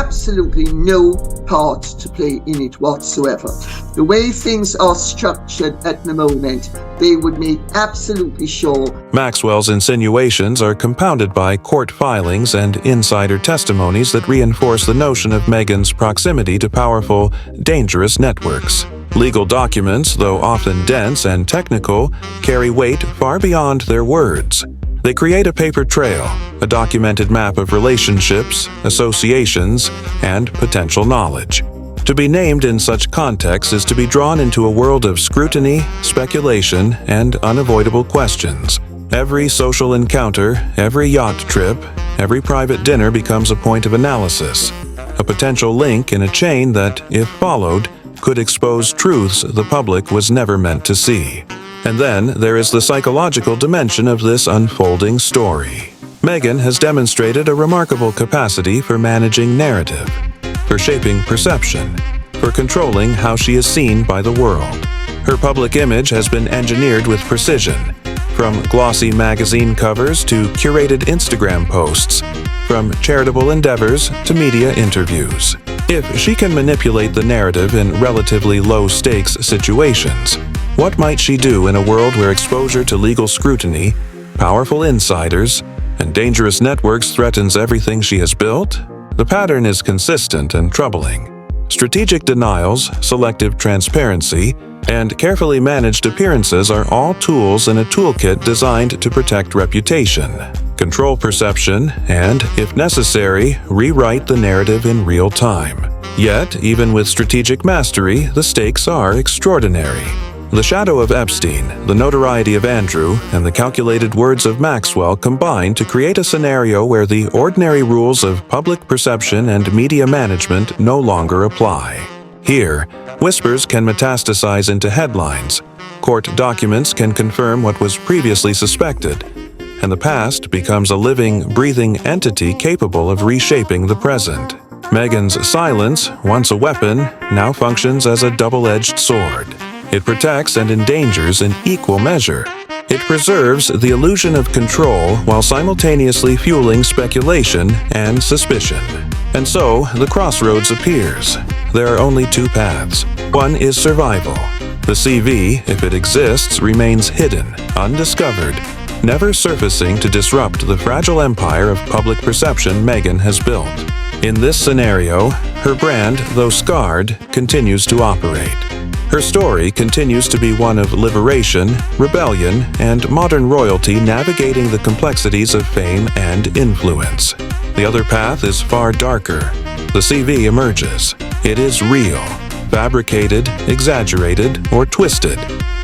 absolutely no part to play in it whatsoever. The way things are structured at the moment, they would make absolutely sure. Maxwell's insinuations are compounded by court filings and insider testimonies that reinforce the notion of Meghan's proximity to powerful, dangerous networks. Legal documents, though often dense and technical, carry weight far beyond their words. They create a paper trail, a documented map of relationships, associations, and potential knowledge. To be named in such contexts is to be drawn into a world of scrutiny, speculation, and unavoidable questions. Every social encounter, every yacht trip, every private dinner becomes a point of analysis, a potential link in a chain that, if followed, could expose truths the public was never meant to see. And then there is the psychological dimension of this unfolding story. Meghan has demonstrated a remarkable capacity for managing narrative, for shaping perception, for controlling how she is seen by the world. Her public image has been engineered with precision, from glossy magazine covers to curated Instagram posts, from charitable endeavors to media interviews. If she can manipulate the narrative in relatively low-stakes situations, what might she do in a world where exposure to legal scrutiny, powerful insiders, and dangerous networks threatens everything she has built? The pattern is consistent and troubling. Strategic denials, selective transparency, and carefully managed appearances are all tools in a toolkit designed to protect reputation, control perception, and, if necessary, rewrite the narrative in real time. Yet, even with strategic mastery, the stakes are extraordinary. The shadow of Epstein, the notoriety of Andrew, and the calculated words of Maxwell combine to create a scenario where the ordinary rules of public perception and media management no longer apply. Here, whispers can metastasize into headlines, court documents can confirm what was previously suspected, and the past becomes a living, breathing entity capable of reshaping the present. Meghan's silence, once a weapon, now functions as a double-edged sword. It protects and endangers in equal measure. It preserves the illusion of control while simultaneously fueling speculation and suspicion. And so, the crossroads appears. There are only two paths. One is survival. The CV, if it exists, remains hidden, undiscovered, never surfacing to disrupt the fragile empire of public perception Meghan has built. In this scenario, her brand, though scarred, continues to operate. Her story continues to be one of liberation, rebellion, and modern royalty navigating the complexities of fame and influence. The other path is far darker. The CV emerges. It is real, fabricated, exaggerated, or twisted,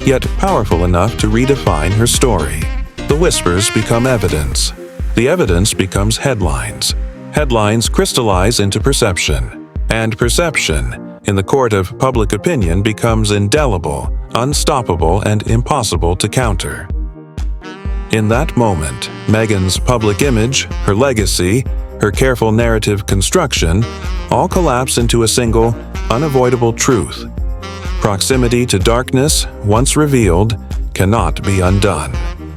yet powerful enough to redefine her story. The whispers become evidence. The evidence becomes headlines. Headlines crystallize into perception. And perception, in the court of public opinion, becomes indelible, unstoppable, and impossible to counter. In that moment, Meghan's public image, her legacy, her careful narrative construction, all collapse into a single, unavoidable truth. Proximity to darkness, once revealed, cannot be undone.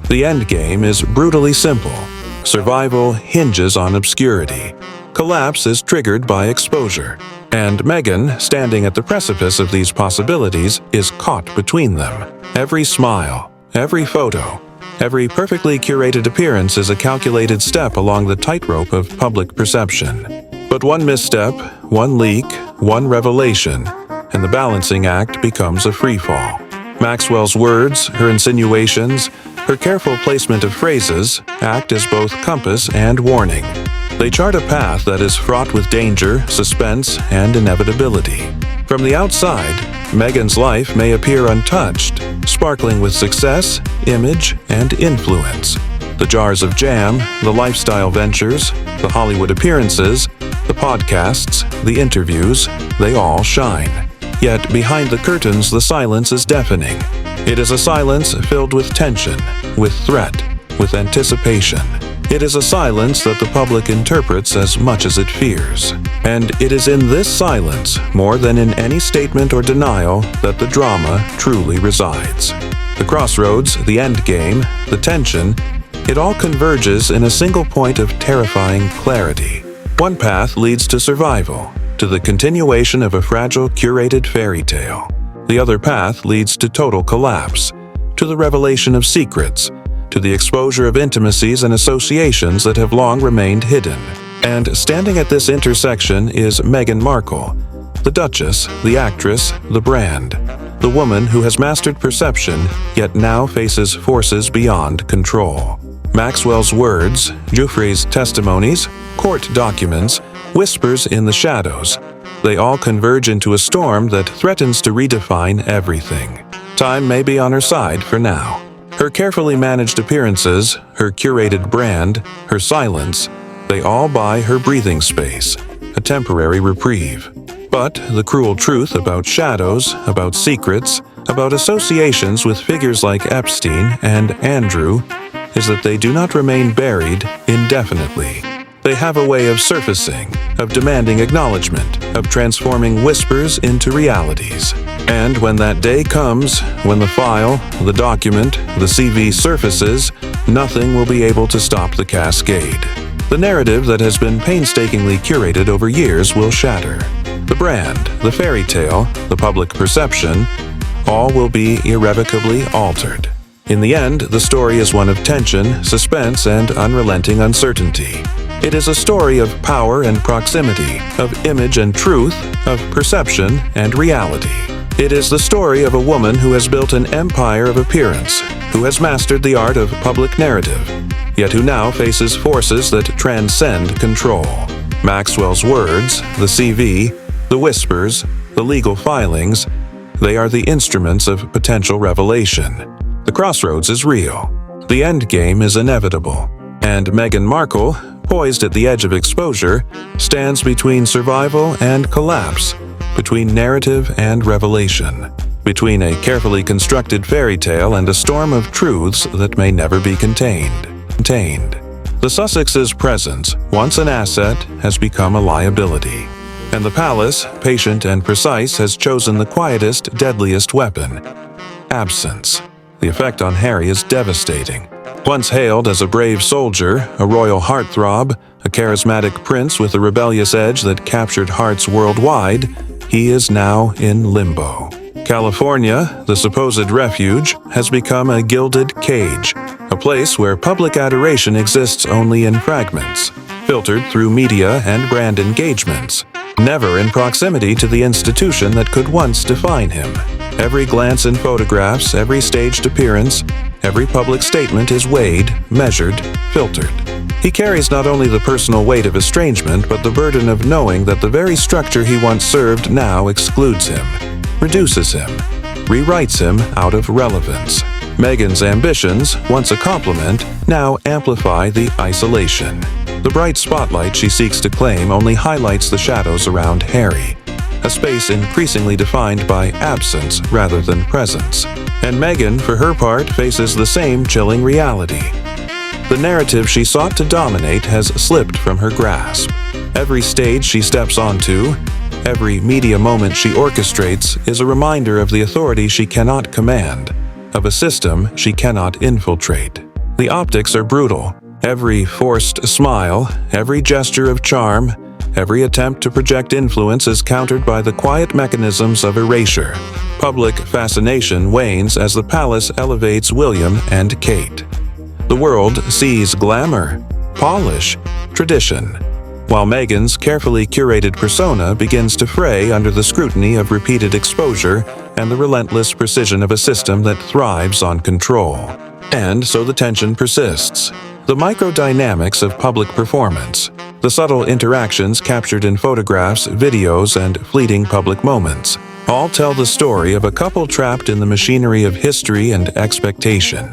The endgame is brutally simple. Survival hinges on obscurity. Collapse is triggered by exposure. And Meghan, standing at the precipice of these possibilities, is caught between them. Every smile, every photo, every perfectly curated appearance is a calculated step along the tightrope of public perception. But one misstep, one leak, one revelation, and the balancing act becomes a freefall. Maxwell's words, her insinuations, her careful placement of phrases act as both compass and warning. They chart a path that is fraught with danger, suspense, and inevitability. From the outside, Meghan's life may appear untouched, sparkling with success, image, and influence. The jars of jam, the lifestyle ventures, the Hollywood appearances, the podcasts, the interviews, they all shine. Yet behind the curtains, the silence is deafening. It is a silence filled with tension, with threat, with anticipation. It is a silence that the public interprets as much as it fears. And it is in this silence, more than in any statement or denial, that the drama truly resides. The crossroads, the endgame, the tension, it all converges in a single point of terrifying clarity. One path leads to survival, to the continuation of a fragile, curated fairy tale. The other path leads to total collapse, to the revelation of secrets, to the exposure of intimacies and associations that have long remained hidden. And standing at this intersection is Meghan Markle, the Duchess, the actress, the brand, the woman who has mastered perception yet now faces forces beyond control. Maxwell's words, Giuffre's testimonies, court documents, whispers in the shadows, they all converge into a storm that threatens to redefine everything. Time may be on her side for now. Her carefully managed appearances, her curated brand, her silence, they all buy her breathing space, a temporary reprieve. But the cruel truth about shadows, about secrets, about associations with figures like Epstein and Andrew is that they do not remain buried indefinitely. They have a way of surfacing, of demanding acknowledgement, of transforming whispers into realities. And when that day comes, when the file, the document, the CV surfaces, nothing will be able to stop the cascade. The narrative that has been painstakingly curated over years will shatter. The brand, the fairy tale, the public perception, all will be irrevocably altered. In the end, the story is one of tension, suspense, and unrelenting uncertainty. It is a story of power and proximity, of image and truth, of perception and reality. It is the story of a woman who has built an empire of appearance, who has mastered the art of public narrative, yet who now faces forces that transcend control. Maxwell's words, the CV, the whispers, the legal filings, they are the instruments of potential revelation. The crossroads is real. The end game is inevitable. And Meghan Markle, poised at the edge of exposure, stands between survival and collapse, between narrative and revelation, between a carefully constructed fairy tale and a storm of truths that may never be contained. The Sussexes' presence, once an asset, has become a liability. And the palace, patient and precise, has chosen the quietest, deadliest weapon: absence. The effect on Harry is devastating. Once hailed as a brave soldier, a royal heartthrob, a charismatic prince with a rebellious edge that captured hearts worldwide, he is now in limbo. California, the supposed refuge, has become a gilded cage, a place where public adoration exists only in fragments, filtered through media and brand engagements, never in proximity to the institution that could once define him. Every glance in photographs, every staged appearance, every public statement is weighed, measured, filtered. He carries not only the personal weight of estrangement, but the burden of knowing that the very structure he once served now excludes him, reduces him, rewrites him out of relevance. Meghan's ambitions, once a compliment, now amplify the isolation. The bright spotlight she seeks to claim only highlights the shadows around Harry, a space increasingly defined by absence rather than presence. And Meghan, for her part, faces the same chilling reality. The narrative she sought to dominate has slipped from her grasp. Every stage she steps onto, every media moment she orchestrates is a reminder of the authority she cannot command, of a system she cannot infiltrate. The optics are brutal. Every forced smile, every gesture of charm, every attempt to project influence is countered by the quiet mechanisms of erasure. Public fascination wanes as the palace elevates William and Kate. The world sees glamour, polish, tradition, while Meghan's carefully curated persona begins to fray under the scrutiny of repeated exposure and the relentless precision of a system that thrives on control. And so the tension persists. The microdynamics of public performance, the subtle interactions captured in photographs, videos, and fleeting public moments, all tell the story of a couple trapped in the machinery of history and expectation.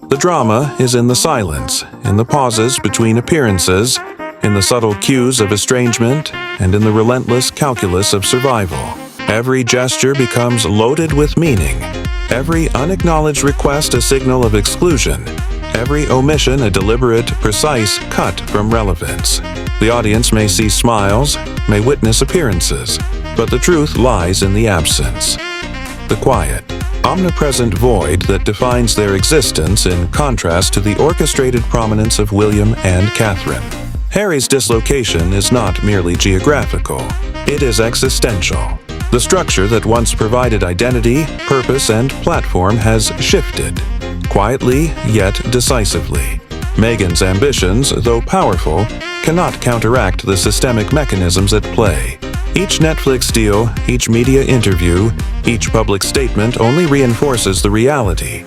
The drama is in the silence, in the pauses between appearances, in the subtle cues of estrangement, and in the relentless calculus of survival. Every gesture becomes loaded with meaning, every unacknowledged request a signal of exclusion, every omission a deliberate, precise cut from relevance. The audience may see smiles, may witness appearances, but the truth lies in the absence. The quiet, omnipresent void that defines their existence in contrast to the orchestrated prominence of William and Catherine. Harry's dislocation is not merely geographical, it is existential. The structure that once provided identity, purpose, and platform has shifted, quietly yet decisively. Meghan's ambitions, though powerful, cannot counteract the systemic mechanisms at play. Each Netflix deal, each media interview, each public statement only reinforces the reality.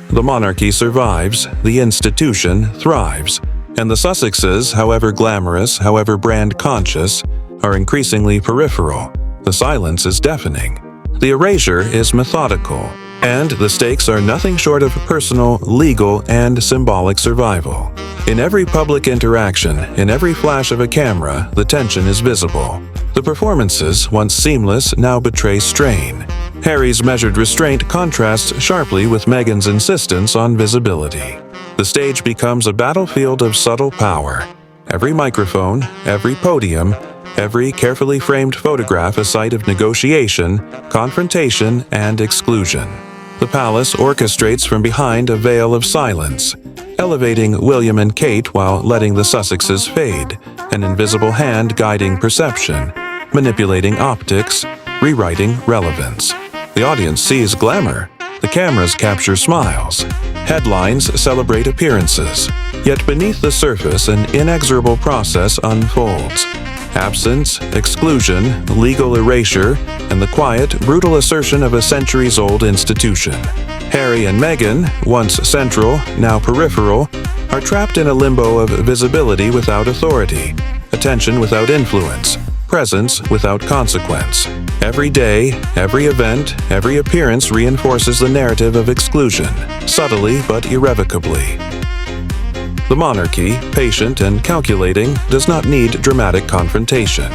The monarchy survives, the institution thrives, and the Sussexes, however glamorous, however brand-conscious, are increasingly peripheral. The silence is deafening. The erasure is methodical, and the stakes are nothing short of personal, legal, and symbolic survival. In every public interaction, in every flash of a camera, the tension is visible. The performances, once seamless, now betray strain. Harry's measured restraint contrasts sharply with Meghan's insistence on visibility. The stage becomes a battlefield of subtle power. Every microphone, every podium, every carefully framed photograph a site of negotiation, confrontation, and exclusion. The palace orchestrates from behind a veil of silence, elevating William and Kate while letting the Sussexes fade, an invisible hand guiding perception, manipulating optics, rewriting relevance. The audience sees glamour. The cameras capture smiles. Headlines celebrate appearances. Yet beneath the surface, an inexorable process unfolds. Absence, exclusion, legal erasure, and the quiet, brutal assertion of a centuries-old institution. Harry and Meghan, once central, now peripheral, are trapped in a limbo of visibility without authority, attention without influence, presence without consequence. Every day, every event, every appearance reinforces the narrative of exclusion, subtly but irrevocably. The monarchy, patient and calculating, does not need dramatic confrontation.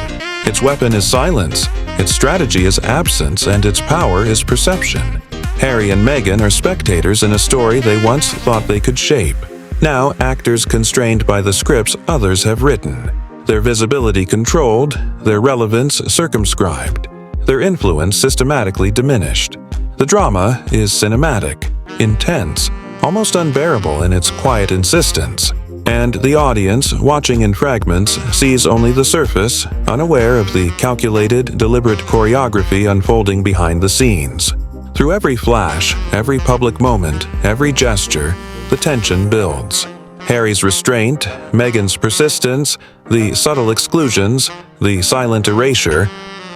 Its weapon is silence, its strategy is absence, and its power is perception. Harry and Meghan are spectators in a story they once thought they could shape. Now actors constrained by the scripts others have written. Their visibility controlled, their relevance circumscribed, their influence systematically diminished. The drama is cinematic, intense, almost unbearable in its quiet insistence, and the audience, watching in fragments, sees only the surface, unaware of the calculated, deliberate choreography unfolding behind the scenes. Through every flash, every public moment, every gesture, the tension builds. Harry's restraint, Meghan's persistence, the subtle exclusions, the silent erasure,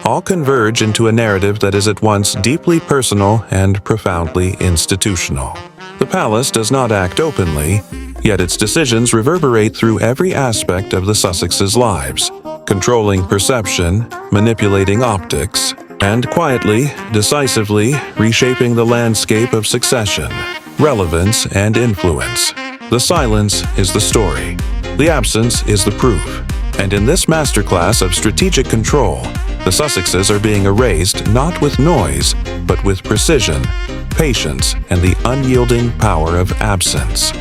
all converge into a narrative that is at once deeply personal and profoundly institutional. The palace does not act openly, yet its decisions reverberate through every aspect of the Sussexes' lives, controlling perception, manipulating optics, and quietly, decisively reshaping the landscape of succession, relevance, and influence. The silence is the story. The absence is the proof. And in this masterclass of strategic control, the Sussexes are being erased not with noise, but with precision, patience, and the unyielding power of absence.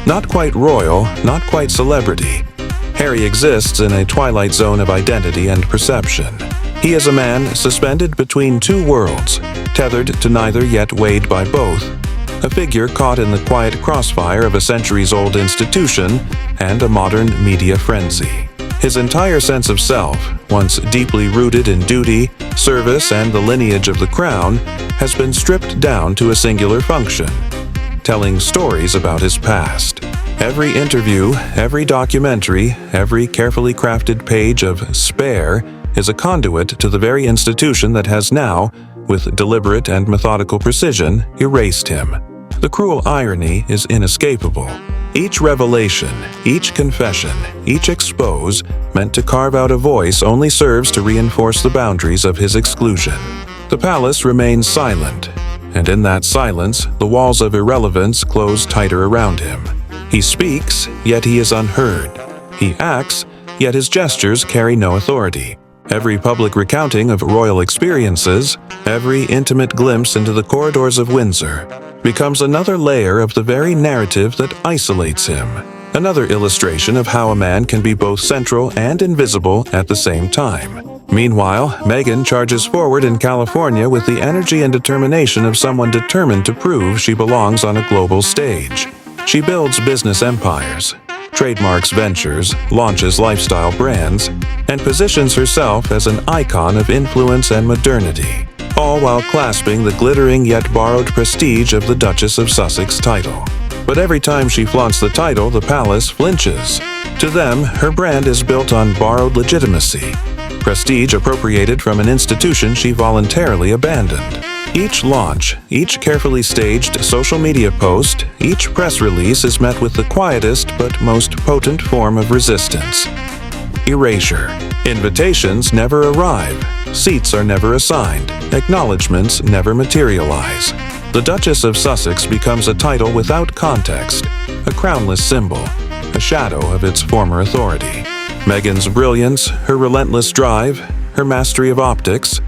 Not quite royal, not quite celebrity. Harry exists in a twilight zone of identity and perception. He is a man suspended between two worlds, tethered to neither yet weighed by both. A figure caught in the quiet crossfire of a centuries-old institution and a modern media frenzy. His entire sense of self, once deeply rooted in duty, service, and the lineage of the crown, has been stripped down to a singular function: telling stories about his past. Every interview, every documentary, every carefully crafted page of Spare is a conduit to the very institution that has now, with deliberate and methodical precision, erased him. The cruel irony is inescapable. Each revelation, each confession, each expose, meant to carve out a voice, only serves to reinforce the boundaries of his exclusion. The palace remains silent, and in that silence, the walls of irrelevance close tighter around him. He speaks, yet he is unheard. He acts, yet his gestures carry no authority. Every public recounting of royal experiences, every intimate glimpse into the corridors of Windsor, becomes another layer of the very narrative that isolates him, another illustration of how a man can be both central and invisible at the same time. Meanwhile, Meghan charges forward in California with the energy and determination of someone determined to prove she belongs on a global stage. She builds business empires. trademarks ventures, launches lifestyle brands, and positions herself as an icon of influence and modernity, all while clasping the glittering yet borrowed prestige of the Duchess of Sussex title. But every time she flaunts the title, the palace flinches. To them, her brand is built on borrowed legitimacy, prestige appropriated from an institution she voluntarily abandoned. Each launch, each carefully staged social media post, each press release is met with the quietest but most potent form of resistance: erasure. Invitations never arrive, seats are never assigned, acknowledgements never materialize. The Duchess of Sussex becomes a title without context, a crownless symbol, a shadow of its former authority. Meghan's brilliance, her relentless drive, her mastery of optics,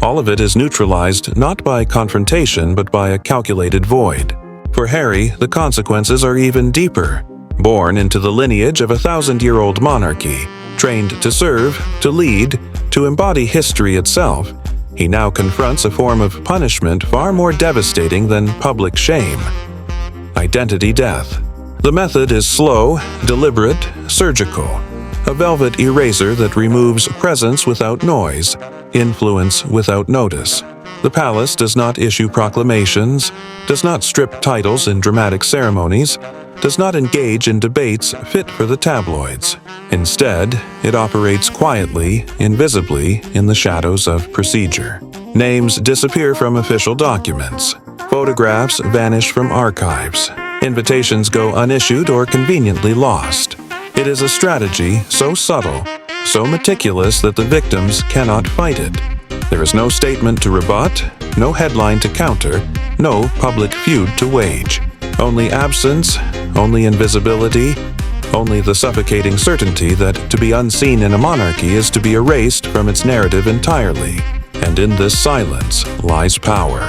all of it is neutralized not by confrontation but by a calculated void. For Harry, the consequences are even deeper. Born into the lineage of a 1,000-year-old monarchy, trained to serve, to lead, to embody history itself, he now confronts a form of punishment far more devastating than public shame: identity death. The method is slow, deliberate, surgical. A velvet eraser that removes presence without noise, influence without notice. The palace does not issue proclamations, does not strip titles in dramatic ceremonies, does not engage in debates fit for the tabloids. Instead, it operates quietly, invisibly, in the shadows of procedure. Names disappear from official documents. Photographs vanish from archives. Invitations go unissued or conveniently lost. It is a strategy so subtle, so meticulous that the victims cannot fight it. There is no statement to rebut, no headline to counter, no public feud to wage. Only absence, only invisibility, only the suffocating certainty that to be unseen in a monarchy is to be erased from its narrative entirely. And in this silence lies power.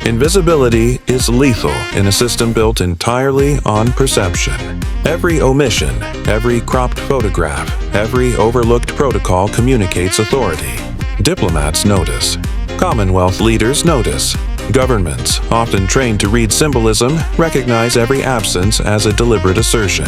Invisibility is lethal in a system built entirely on perception. Every omission, every cropped photograph, every overlooked protocol communicates authority. Diplomats notice. Commonwealth leaders notice. Governments, often trained to read symbolism, recognize every absence as a deliberate assertion.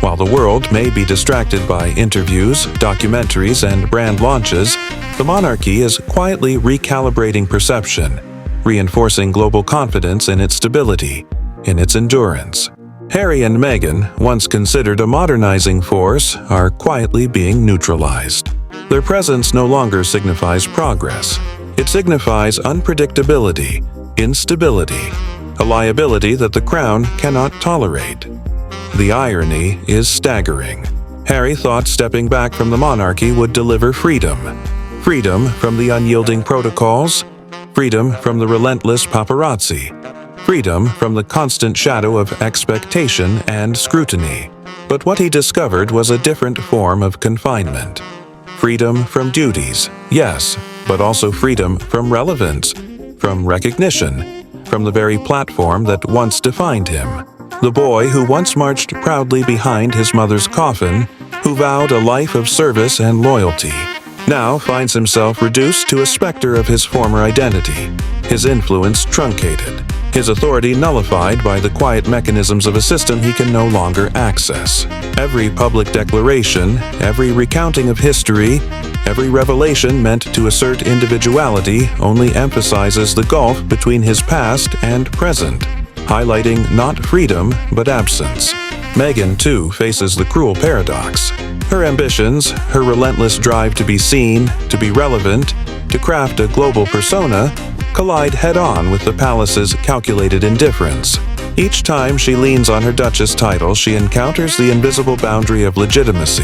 While the world may be distracted by interviews, documentaries, and brand launches, the monarchy is quietly recalibrating perception, reinforcing global confidence in its stability, in its endurance. Harry and Meghan, once considered a modernizing force, are quietly being neutralized. Their presence no longer signifies progress. It signifies unpredictability, instability, a liability that the crown cannot tolerate. The irony is staggering. Harry thought stepping back from the monarchy would deliver freedom. Freedom from the unyielding protocols, freedom from the relentless paparazzi, freedom from the constant shadow of expectation and scrutiny. But what he discovered was a different form of confinement. Freedom from duties, yes, but also freedom from relevance, from recognition, from the very platform that once defined him. The boy who once marched proudly behind his mother's coffin, who vowed a life of service and loyalty, now finds himself reduced to a specter of his former identity, his influence truncated, his authority nullified by the quiet mechanisms of a system he can no longer access. Every public declaration, every recounting of history, every revelation meant to assert individuality only emphasizes the gulf between his past and present, highlighting not freedom but absence. Meghan, too, faces the cruel paradox. Her ambitions, her relentless drive to be seen, to be relevant, to craft a global persona, collide head-on with the palace's calculated indifference. Each time she leans on her Duchess title, she encounters the invisible boundary of legitimacy,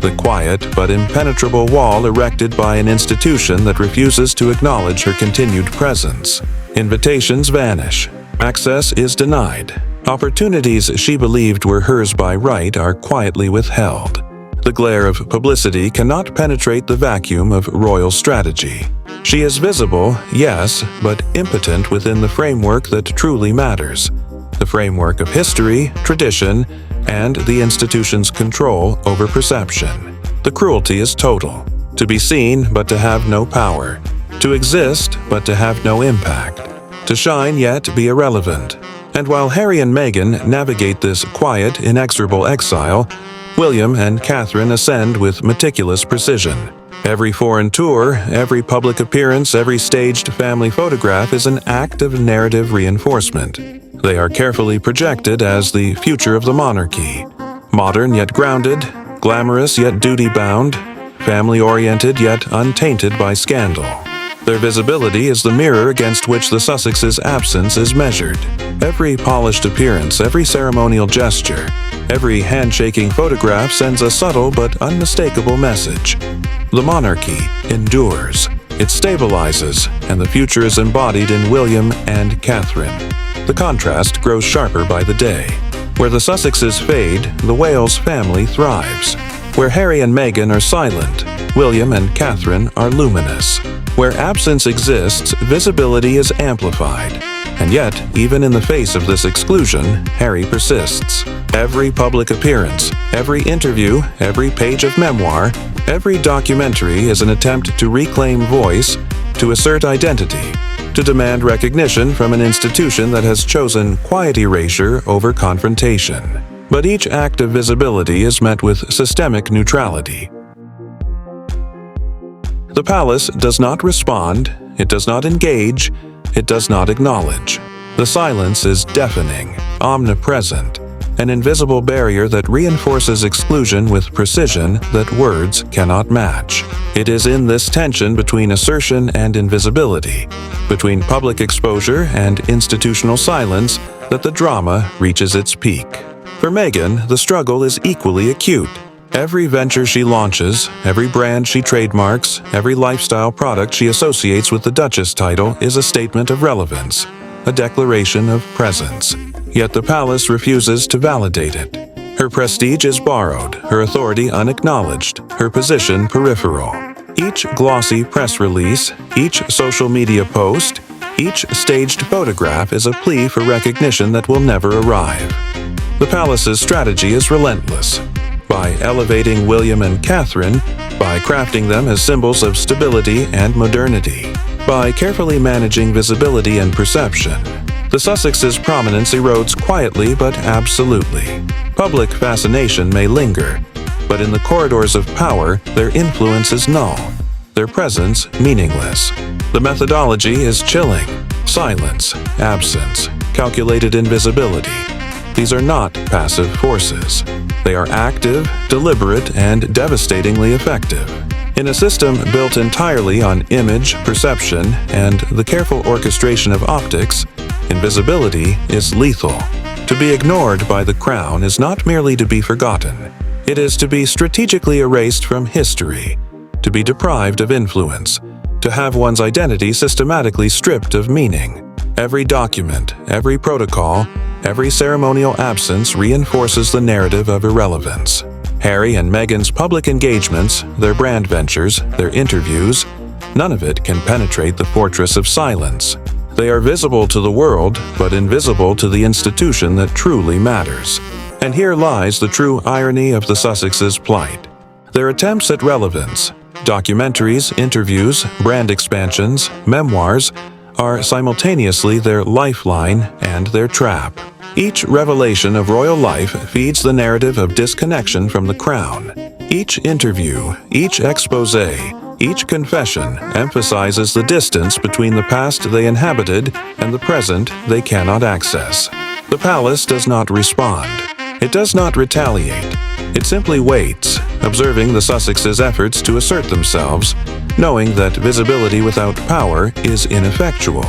the quiet but impenetrable wall erected by an institution that refuses to acknowledge her continued presence. Invitations vanish. Access is denied. Opportunities she believed were hers by right are quietly withheld. The glare of publicity cannot penetrate the vacuum of royal strategy. She is visible, yes, but impotent within the framework that truly matters. The framework of history, tradition, and the institution's control over perception. The cruelty is total. To be seen but to have no power. To exist but to have no impact. To shine yet be irrelevant. And while Harry and Meghan navigate this quiet, inexorable exile, William and Catherine ascend with meticulous precision. Every foreign tour, every public appearance, every staged family photograph is an act of narrative reinforcement. They are carefully projected as the future of the monarchy. Modern yet grounded, glamorous yet duty-bound, family-oriented yet untainted by scandal. Their visibility is the mirror against which the Sussexes' absence is measured. Every polished appearance, every ceremonial gesture, every handshaking photograph sends a subtle but unmistakable message. The monarchy endures. It stabilizes, and the future is embodied in William and Catherine. The contrast grows sharper by the day. Where the Sussexes fade, the Wales family thrives. Where Harry and Meghan are silent, William and Catherine are luminous. Where absence exists, visibility is amplified. And yet, even in the face of this exclusion, Harry persists. Every public appearance, every interview, every page of memoir, every documentary is an attempt to reclaim voice, to assert identity, to demand recognition from an institution that has chosen quiet erasure over confrontation. But each act of visibility is met with systemic neutrality. The palace does not respond, it does not engage, it does not acknowledge. The silence is deafening, omnipresent, an invisible barrier that reinforces exclusion with precision that words cannot match. It is in this tension between assertion and invisibility, between public exposure and institutional silence, that the drama reaches its peak. For Meghan, the struggle is equally acute. Every venture she launches, every brand she trademarks, every lifestyle product she associates with the Duchess title is a statement of relevance, a declaration of presence. Yet the palace refuses to validate it. Her prestige is borrowed, her authority unacknowledged, her position peripheral. Each glossy press release, each social media post, each staged photograph is a plea for recognition that will never arrive. The palace's strategy is relentless. By elevating William and Catherine, by crafting them as symbols of stability and modernity, by carefully managing visibility and perception, the Sussexes' prominence erodes quietly but absolutely. Public fascination may linger, but in the corridors of power, their influence is null, their presence meaningless. The methodology is chilling. Silence, absence, calculated invisibility. These are not passive forces. They are active, deliberate, and devastatingly effective. In a system built entirely on image, perception, and the careful orchestration of optics, invisibility is lethal. To be ignored by the crown is not merely to be forgotten. It is to be strategically erased from history, to be deprived of influence, to have one's identity systematically stripped of meaning. Every document, every protocol, every ceremonial absence reinforces the narrative of irrelevance. Harry and Meghan's public engagements, their brand ventures, their interviews, none of it can penetrate the fortress of silence. They are visible to the world, but invisible to the institution that truly matters. And here lies the true irony of the Sussexes' plight. Their attempts at relevance, documentaries, interviews, brand expansions, memoirs, are simultaneously their lifeline and their trap. Each revelation of royal life feeds the narrative of disconnection from the crown. Each interview, each exposé, each confession emphasizes the distance between the past they inhabited and the present they cannot access. The palace does not respond. It does not retaliate. It simply waits, observing the Sussexes' efforts to assert themselves, knowing that visibility without power is ineffectual.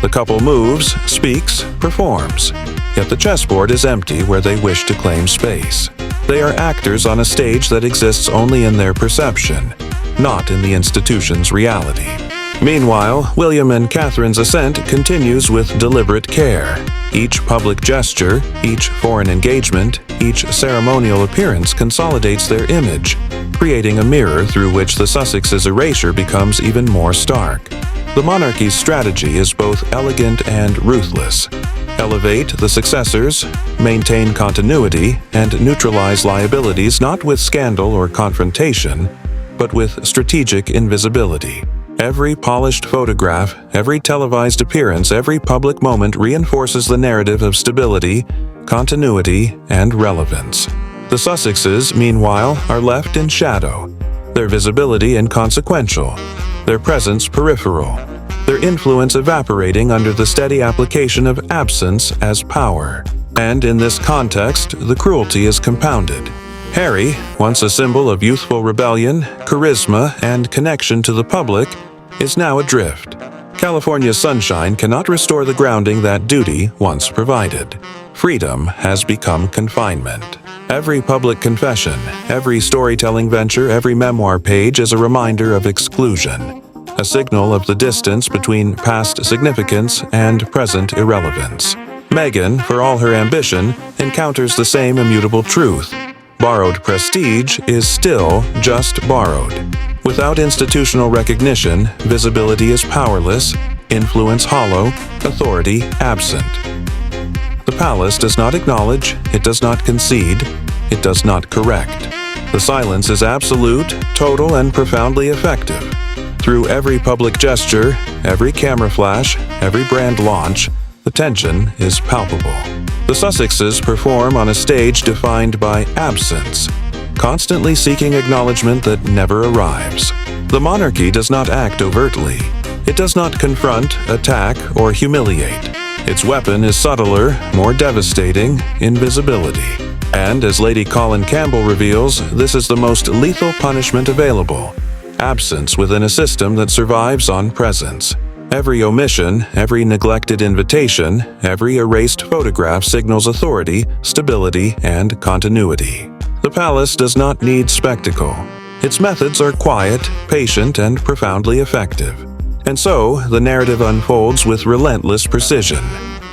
The couple moves, speaks, performs, yet the chessboard is empty where they wish to claim space. They are actors on a stage that exists only in their perception, not in the institution's reality. Meanwhile, William and Catherine's ascent continues with deliberate care. Each public gesture, each foreign engagement, each ceremonial appearance consolidates their image, creating a mirror through which the Sussexes' erasure becomes even more stark. The monarchy's strategy is both elegant and ruthless. Elevate the successors, maintain continuity, and neutralize liabilities not with scandal or confrontation, but with strategic invisibility. Every polished photograph, every televised appearance, every public moment reinforces the narrative of stability, continuity, and relevance. The Sussexes, meanwhile, are left in shadow, their visibility inconsequential, their presence peripheral, their influence evaporating under the steady application of absence as power. And in this context, the cruelty is compounded. Harry, once a symbol of youthful rebellion, charisma, and connection to the public, is now adrift. California's sunshine cannot restore the grounding that duty once provided. Freedom has become confinement. Every public confession, every storytelling venture, every memoir page is a reminder of exclusion, a signal of the distance between past significance and present irrelevance. Meghan, for all her ambition, encounters the same immutable truth. Borrowed prestige is still just borrowed. Without institutional recognition, visibility is powerless, influence hollow, authority absent. The palace does not acknowledge, it does not concede, it does not correct. The silence is absolute, total, and profoundly effective. Through every public gesture, every camera flash, every brand launch, the tension is palpable. The Sussexes perform on a stage defined by absence, constantly seeking acknowledgement that never arrives. The monarchy does not act overtly. It does not confront, attack, or humiliate. Its weapon is subtler, more devastating, invisibility. And as Lady Colin Campbell reveals, this is the most lethal punishment available: absence within a system that survives on presence. Every omission, every neglected invitation, every erased photograph signals authority, stability, and continuity. The palace does not need spectacle. Its methods are quiet, patient, and profoundly effective. And so, the narrative unfolds with relentless precision.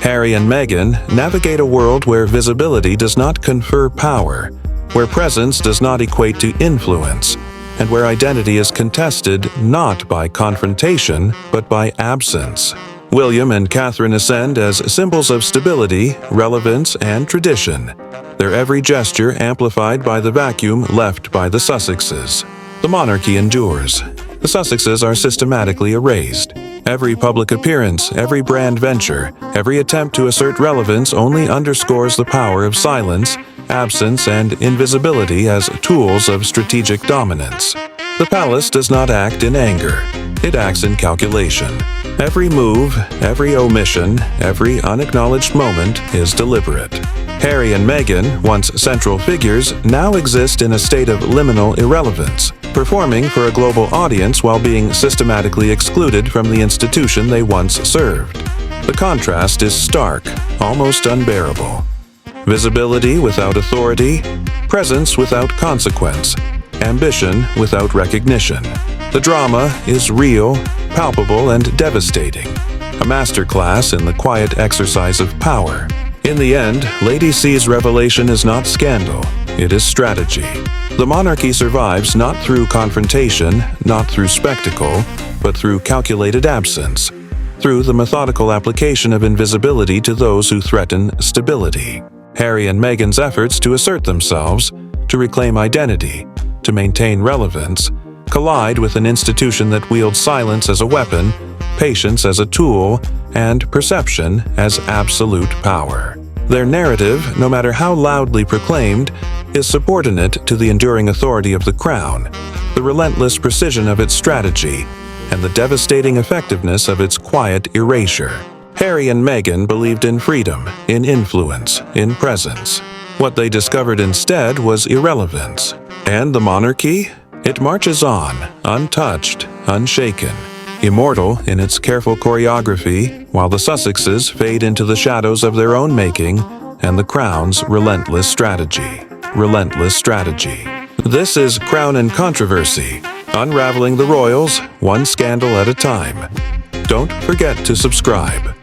Harry and Meghan navigate a world where visibility does not confer power, where presence does not equate to influence, and where identity is contested not by confrontation, but by absence. William and Catherine ascend as symbols of stability, relevance, and tradition, their every gesture amplified by the vacuum left by the Sussexes. The monarchy endures. The Sussexes are systematically erased. Every public appearance, every brand venture, every attempt to assert relevance only underscores the power of silence, absence, and invisibility as tools of strategic dominance. The palace does not act in anger. It acts in calculation. Every move, every omission, every unacknowledged moment is deliberate. Harry and Meghan, once central figures, now exist in a state of liminal irrelevance, performing for a global audience while being systematically excluded from the institution they once served. The contrast is stark, almost unbearable. Visibility without authority, presence without consequence, ambition without recognition. The drama is real, palpable, and devastating, a masterclass in the quiet exercise of power. In the end, Lady C's revelation is not scandal, it is strategy. The monarchy survives not through confrontation, not through spectacle, but through calculated absence, through the methodical application of invisibility to those who threaten stability. Harry and Meghan's efforts to assert themselves, to reclaim identity, to maintain relevance, collide with an institution that wields silence as a weapon, patience as a tool, and perception as absolute power. Their narrative, no matter how loudly proclaimed, is subordinate to the enduring authority of the crown, the relentless precision of its strategy, and the devastating effectiveness of its quiet erasure. Harry and Meghan believed in freedom, in influence, in presence. What they discovered instead was irrelevance. And the monarchy? It marches on, untouched, unshaken, immortal in its careful choreography, while the Sussexes fade into the shadows of their own making and the crown's relentless strategy. Relentless strategy. This is Crown and Controversy, unraveling the royals, one scandal at a time. Don't forget to subscribe.